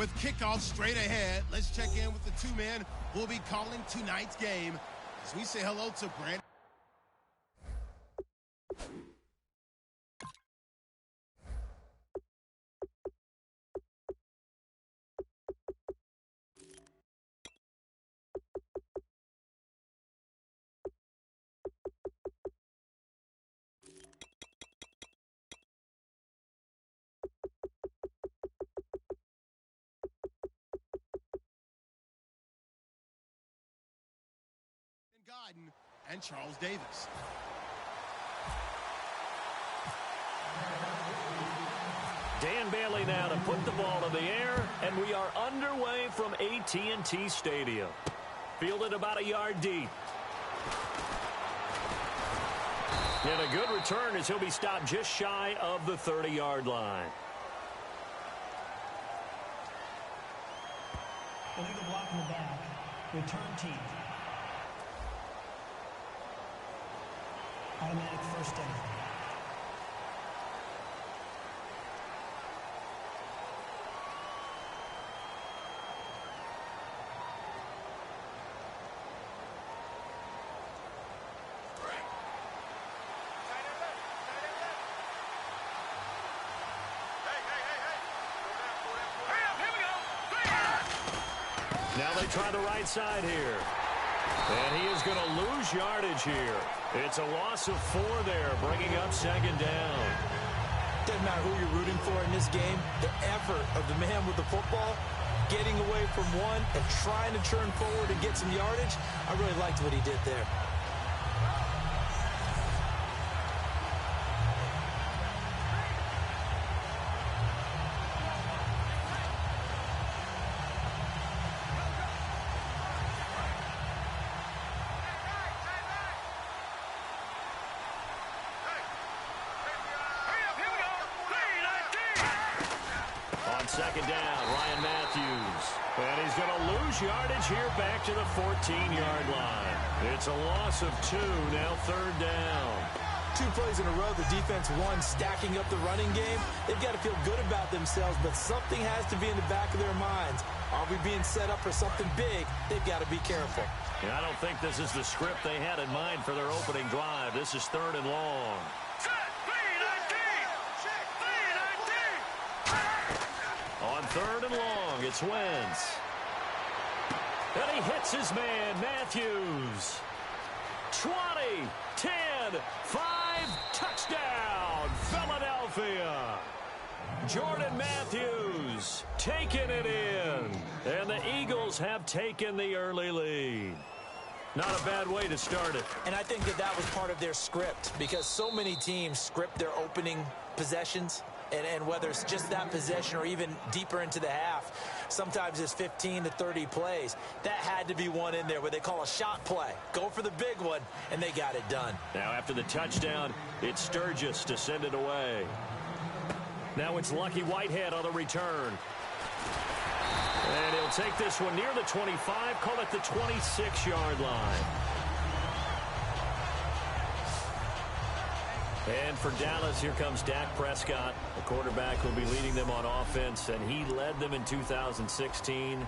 With kickoff straight ahead, let's check in with the two men who will be calling tonight's game as we say hello to Brandon. And Charles Davis. Dan Bailey now to put the ball in the air, and we are underway from AT&T Stadium. Fielded about a yard deep. And a good return as he'll be stopped just shy of the 30-yard line. Illegal block in the back. Return team. Automatic first down. Now they try the right side here. And he is going to lose yardage here. It's a loss of 4 there, bringing up second down. Doesn't matter who you're rooting for in this game. The effort of the man with the football, getting away from one and trying to turn forward and get some yardage, I really liked what he did there. Second down, Ryan Matthews. And he's going to lose yardage here back to the 14-yard line. It's a loss of 2, now third down. 2 plays in a row, the defense won, stacking up the running game. They've got to feel good about themselves, but something has to be in the back of their minds. Are we being set up for something big? They've got to be careful. And I don't think this is the script they had in mind for their opening drive. This is third and long. On third and long, it's Wentz. And he hits his man, Matthews. 20, 10, 5, touchdown, Philadelphia. Jordan Matthews taking it in. And the Eagles have taken the early lead. Not a bad way to start it. And I think that was part of their script, because so many teams script their opening possessions. And whether it's just that possession or even deeper into the half, sometimes it's 15 to 30 plays. That had to be one in there where they call a shot play. Go for the big one, and they got it done. Now after the touchdown, it's Sturgis to send it away. Now it's Lucky Whitehead on the return. And he'll take this one near the 25, call it the 26-yard line. And for Dallas, here comes Dak Prescott, the quarterback who will be leading them on offense, and he led them in 2016.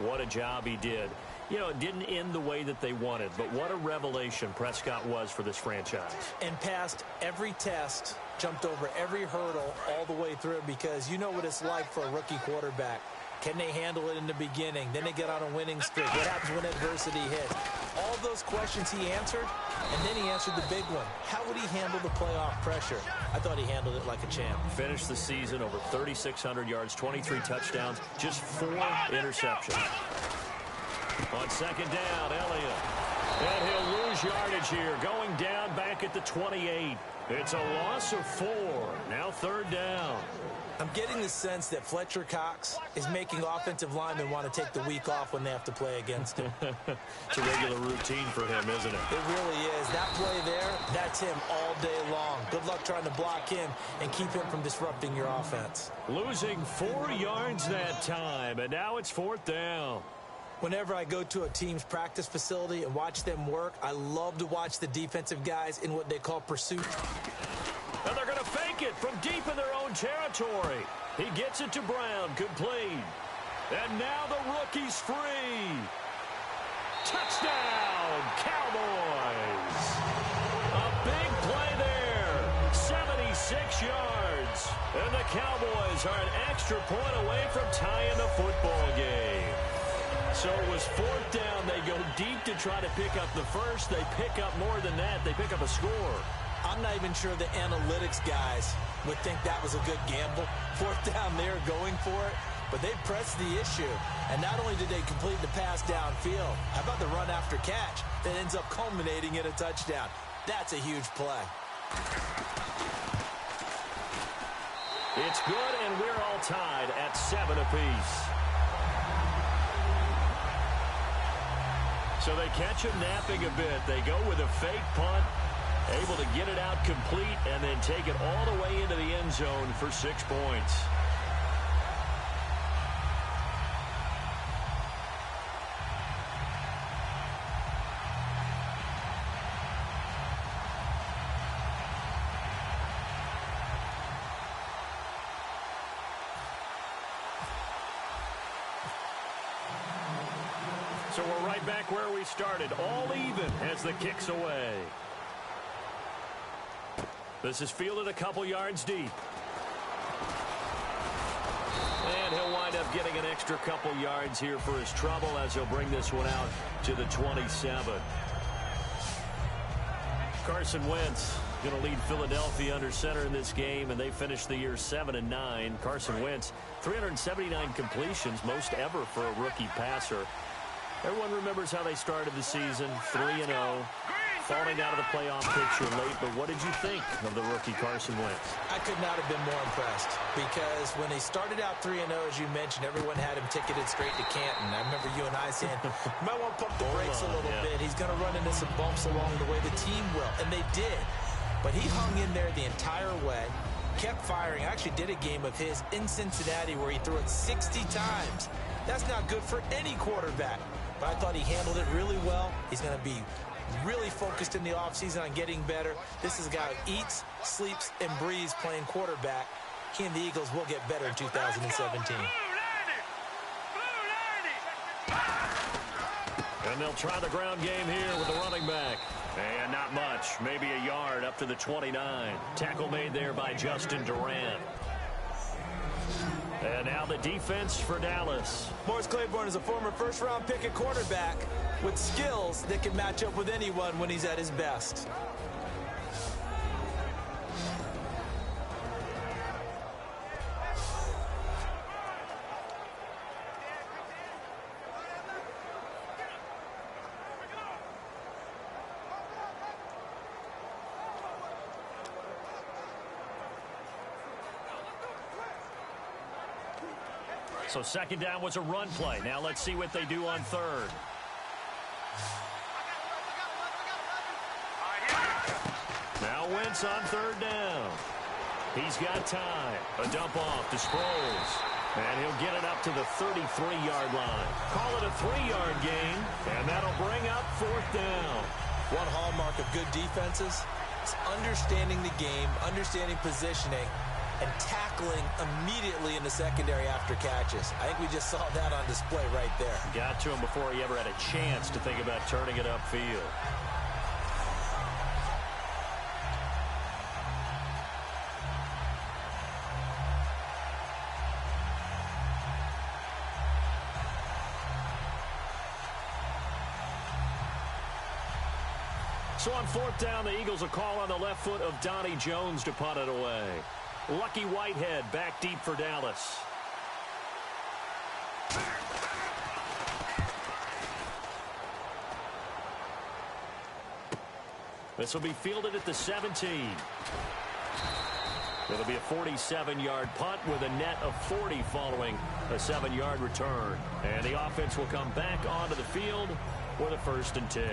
What a job he did. You know, it didn't end the way that they wanted, but what a revelation Prescott was for this franchise. And passed every test, jumped over every hurdle all the way through, because you know what it's like for a rookie quarterback. Can they handle it in the beginning? Then they get on a winning streak. What happens when adversity hits? All those questions he answered, and then he answered the big one. How would he handle the playoff pressure? I thought he handled it like a champ. Finished the season over 3,600 yards, 23 touchdowns, just 4 interceptions. On second down, Elliott. And he'll lose yardage here, going down back at the 28. It's a loss of 4. Now third down. I'm getting the sense that Fletcher Cox is making offensive linemen want to take the week off when they have to play against him. It's a regular routine for him, isn't it? It really is. That play there, that's him all day long. Good luck trying to block him and keep him from disrupting your offense. Losing 4 yards that time, and now it's fourth down. Whenever I go to a team's practice facility and watch them work, I love to watch the defensive guys in what they call pursuit. And they're going to fake it from deep in their own territory. He gets it to Brown, complete. And now the rookie's free. Touchdown, Cowboys. A big play there. 76 yards. And the Cowboys are an extra point away from tying the football game. So it was fourth down. They go deep to try to pick up the first. They pick up more than that. They pick up a score. I'm not even sure the analytics guys would think that was a good gamble. Fourth down there going for it. But they pressed the issue. And not only did they complete the pass downfield, how about the run after catch that ends up culminating in a touchdown? That's a huge play. It's good, and we're all tied at 7 apiece. So they catch him napping a bit. They go with a fake punt, able to get it out complete, and then take it all the way into the end zone for 6 points. So we're right back where we started, all even as the kick's away. This is fielded a couple yards deep. And he'll wind up getting an extra couple yards here for his trouble as he'll bring this one out to the 27. Carson Wentz going to lead Philadelphia under center in this game, and they finished the year 7-9. Carson Wentz, 379 completions, most ever for a rookie passer. Everyone remembers how they started the season, 3-0, falling out of the playoff picture late. But what did you think of the rookie Carson Wentz? I could not have been more impressed because when they started out 3-0, as you mentioned, everyone had him ticketed straight to Canton. I remember you and I saying, you might want to pump the brakes a little bit. He's going to run into some bumps along the way. The team will, and they did. But he hung in there the entire way, kept firing. I actually did a game of his in Cincinnati where he threw it 60 times. That's not good for any quarterback. But I thought he handled it really well. He's going to be really focused in the offseason on getting better. This is a guy who eats, sleeps, and breathes playing quarterback. He and the Eagles will get better in 2017. And they'll try the ground game here with the running back. And not much, maybe a yard up to the 29. Tackle made there by Justin Durant. And now the defense for Dallas. Morris Claiborne is a former first-round pick at quarterback with skills that can match up with anyone when he's at his best. So second down was a run play. Now let's see what they do on third. Now Wentz on third down. He's got time. A dump off to Sproles. And he'll get it up to the 33-yard line. Call it a 3-yard gain. And that'll bring up fourth down. One hallmark of good defenses is understanding the game, understanding positioning, and tackling immediately in the secondary after catches. I think we just saw that on display right there. Got to him before he ever had a chance to think about turning it upfield. So on fourth down, the Eagles will call on the left foot of Donnie Jones to punt it away. Lucky Whitehead back deep for Dallas. This will be fielded at the 17. It'll be a 47-yard punt with a net of 40 following a 7-yard return. And the offense will come back onto the field for the 1st and 10.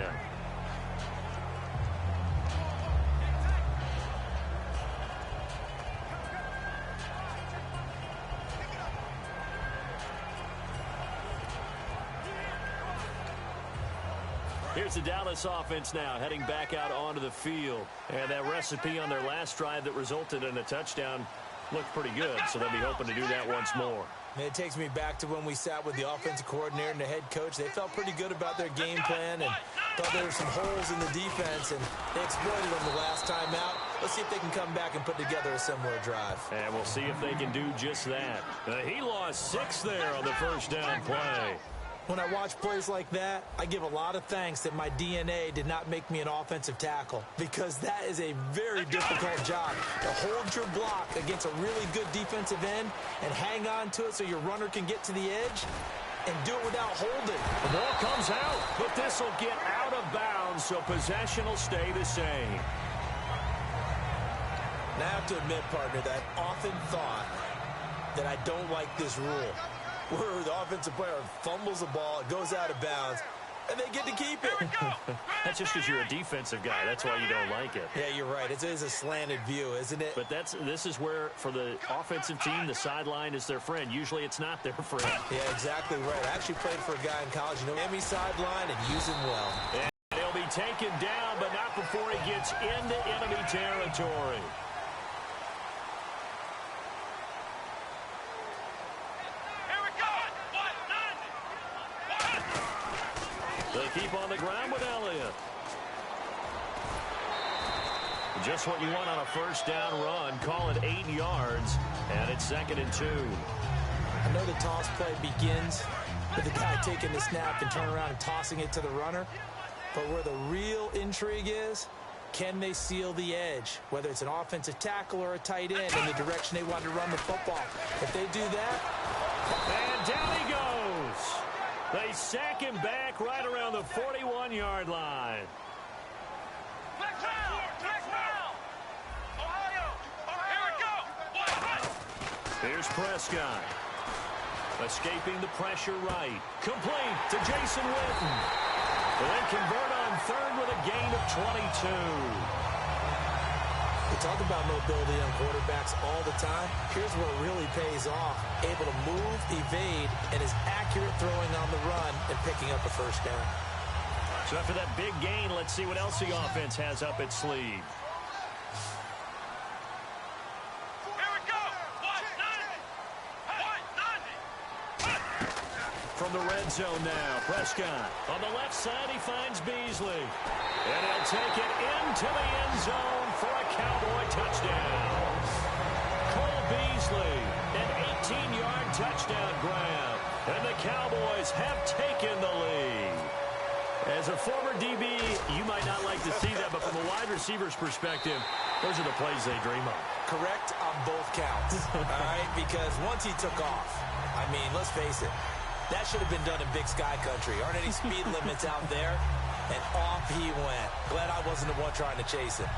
Here's the Dallas offense now heading back out onto the field. And that recipe on their last drive that resulted in a touchdown looked pretty good, so they'll be hoping to do that once more. And it takes me back to when we sat with the offensive coordinator and the head coach. They felt pretty good about their game plan and thought there were some holes in the defense, and they exploited them the last time out. Let's see if they can come back and put together a similar drive. And we'll see if they can do just that. He lost 6 there on the first down play. When I watch plays like that, I give a lot of thanks that my DNA did not make me an offensive tackle, because that is a very difficult job, to hold your block against a really good defensive end and hang on to it so your runner can get to the edge and do it without holding. The ball comes out, but this will get out of bounds, so possession will stay the same. Now I have to admit, partner, that I've often thought that I don't like this rule, where the offensive player fumbles the ball, it goes out of bounds, and they get to keep it. That's just because you're a defensive guy. That's why you don't like it. Yeah, you're right. It is a slanted view, isn't it? But this is where, for the offensive team, the sideline is their friend. Usually it's not their friend. Yeah, exactly right. I actually played for a guy in college, Miami sideline, and use him well. And he'll be taken down, but not before he gets into enemy territory. They keep on the ground with Elliott. Just what you want on a first down run. Call it 8 yards, and it's 2nd and 2. I know the toss play begins with the guy taking the snap and turning around and tossing it to the runner. But where the real intrigue is, can they seal the edge, whether it's an offensive tackle or a tight end, in the direction they want to run the football? If they do that, and down he goes. They sack him back right around the 41-yard line. Here's Prescott. Escaping the pressure right. Complete to Jason Witten. And then convert on 3rd with a gain of 22. We talk about mobility on quarterbacks all the time. Here's where it really pays off. Able to move, evade, and is accurate throwing on the run and picking up a first down. So after that big gain, let's see what else the offense has up its sleeve. From the red zone now, Prescott. On the left side, he finds Beasley. And he'll take it into the end zone for a Cowboy touchdown. Cole Beasley, an 18-yard touchdown grab. And the Cowboys have taken the lead. As a former DB, you might not like to see that, but from a wide receiver's perspective, those are the plays they dream of. Correct on both counts, all right? Because once he took off, I mean, let's face it, that should have been done in Big Sky Country. Aren't any speed limits out there? And off he went. Glad I wasn't the one trying to chase him.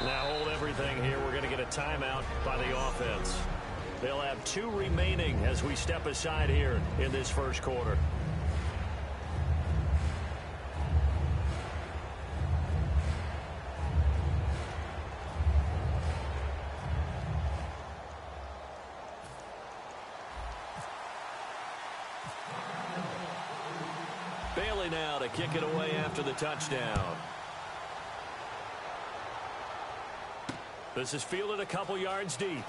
Now hold everything here. We're going to get a timeout by the offense. They'll have 2 remaining as we step aside here in this first quarter. Bailey now to kick it away after the touchdown. This is fielded a couple yards deep.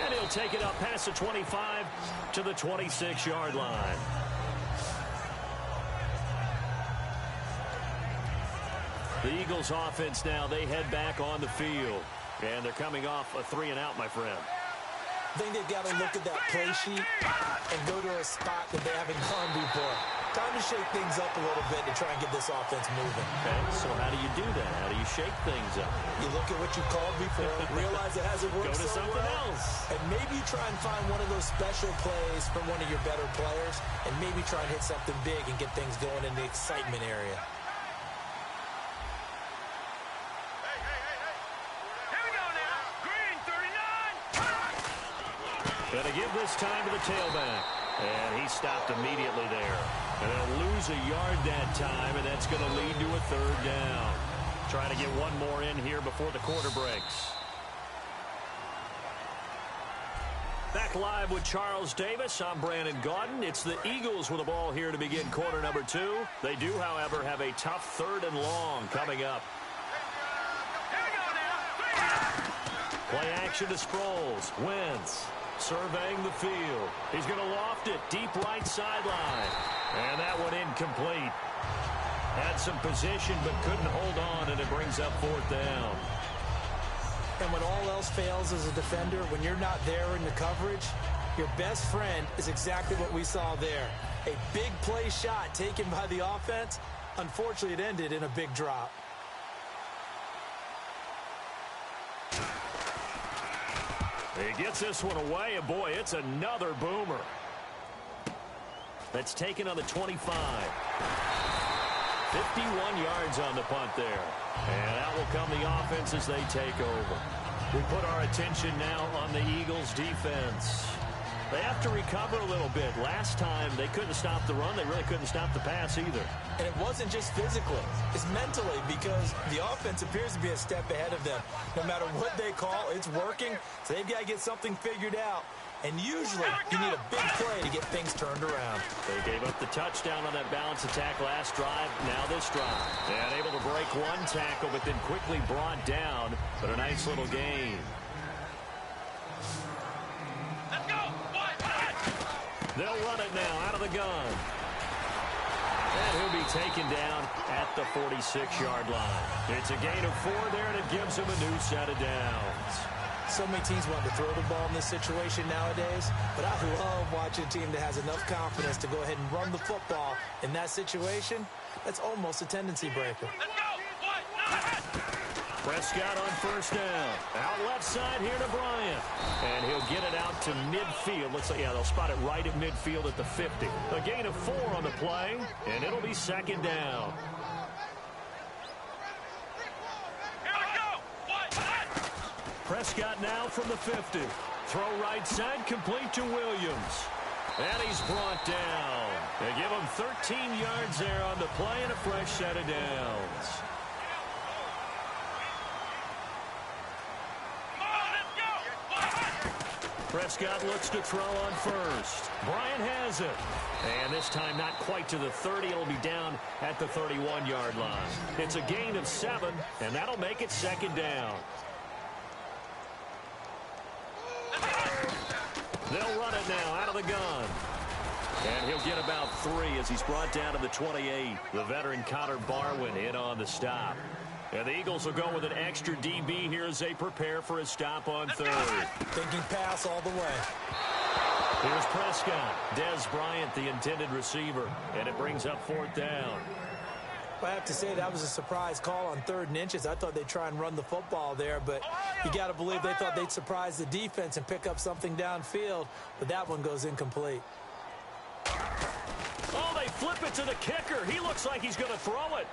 And he'll take it up past the 25 to the 26-yard line. The Eagles offense now, they head back on the field. And they're coming off a 3-and-out, my friend. I think they've got to look at that play sheet and go to a spot that they haven't gone before. Time to shake things up a little bit to try and get this offense moving. Okay, so how do you do that? How do you shake things up? You look at what you called before, realize it hasn't worked Go to so something well, else. and maybe try and find one of those special plays from one of your better players, and maybe try and hit something big and get things going in the excitement area. Going to give this time to the tailback. And he stopped immediately there. And they'll lose a yard that time, and that's going to lead to a 3rd down. Trying to get one more in here before the quarter breaks. Back live with Charles Davis. I'm Brandon Gaudin. It's the Eagles with the ball here to begin quarter number 2. They do, however, have a tough 3rd and long coming up. Play action to Sproles. Wentz surveying the field. He's going to loft it deep right sideline. And that one incomplete. Had some position but couldn't hold on, and it brings up 4th down. And when all else fails as a defender, when you're not there in the coverage, your best friend is exactly what we saw there. A big play shot taken by the offense. Unfortunately, it ended in a big drop. He gets this one away, and boy, it's another boomer. That's taken on the 25. 51 yards on the punt there. And out will come the offense as they take over. We put our attention now on the Eagles' defense. They have to recover a little bit. Last time, they couldn't stop the run. They really couldn't stop the pass either. And it wasn't just physically. It's mentally, because the offense appears to be a step ahead of them. No matter what they call, it's working. So they've got to get something figured out. And usually, you need a big play to get things turned around. They gave up the touchdown on that balance attack last drive. Now this drive. And able to break one tackle, but then quickly brought down. But a nice little gain. Let's go! They'll run it now out of the gun. And he'll be taken down at the 46-yard line. It's a gain of 4 there, and it gives him a new set of downs. So many teams want to throw the ball in this situation nowadays, but I love watching a team that has enough confidence to go ahead and run the football in that situation. That's almost a tendency breaker. Let's go! Prescott on 1st down. Out left side here to Bryant. And he'll get it out to midfield. Looks like, yeah, they'll spot it right at midfield at the 50. A gain of 4 on the play, and it'll be 2nd down. Prescott now from the 50. Throw right side, complete to Williams. And he's brought down. They give him 13 yards there on the play and a fresh set of downs. Prescott looks to throw on 1st. Bryant has it. And this time not quite to the 30. It'll be down at the 31-yard line. It's a gain of 7, and that'll make it 2nd down. They'll run it now out of the gun. And he'll get about 3 as he's brought down to the 28. The veteran Connor Barwin in on the stop. And the Eagles will go with an extra DB here as they prepare for a stop on 3rd. Thinking pass all the way. Here's Prescott. Dez Bryant, the intended receiver. And it brings up 4th down. I have to say that was a surprise call on 3rd and inches. I thought they'd try and run the football there, but you got to believe they thought they'd surprise the defense and pick up something downfield, but that one goes incomplete. Oh, they flip it to the kicker. He looks like he's going to throw it.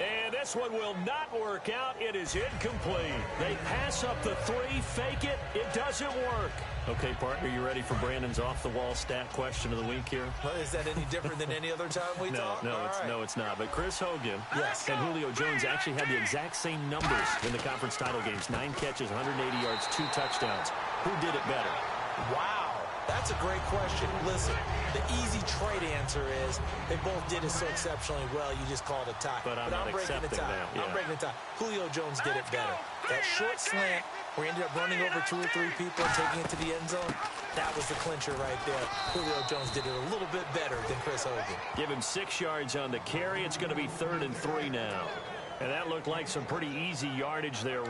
And this one will not work out. It is incomplete. They pass up the 3, fake it. It doesn't work. Okay, partner, you ready for Brandon's off-the-wall stat question of the week here? Well, is that any different than any other time we talk? No, it's not. But Chris Hogan yes. and Julio Jones actually had the exact same numbers in the conference title games. 9 catches, 180 yards, 2 touchdowns. Who did it better? Wow. That's a great question. Listen, the easy trade answer is they both did it so exceptionally well, you just called a tie. But I'm not breaking the accepting tie. that. Yeah. I'm breaking the tie. Julio Jones did it better. That short slant where he ended up running over 2 or 3 people and taking it to the end zone, that was the clincher right there. Julio Jones did it a little bit better than Chris Hogan. Give him 6 yards on the carry. It's going to be 3rd and 3 now. And that looked like some pretty easy yardage there.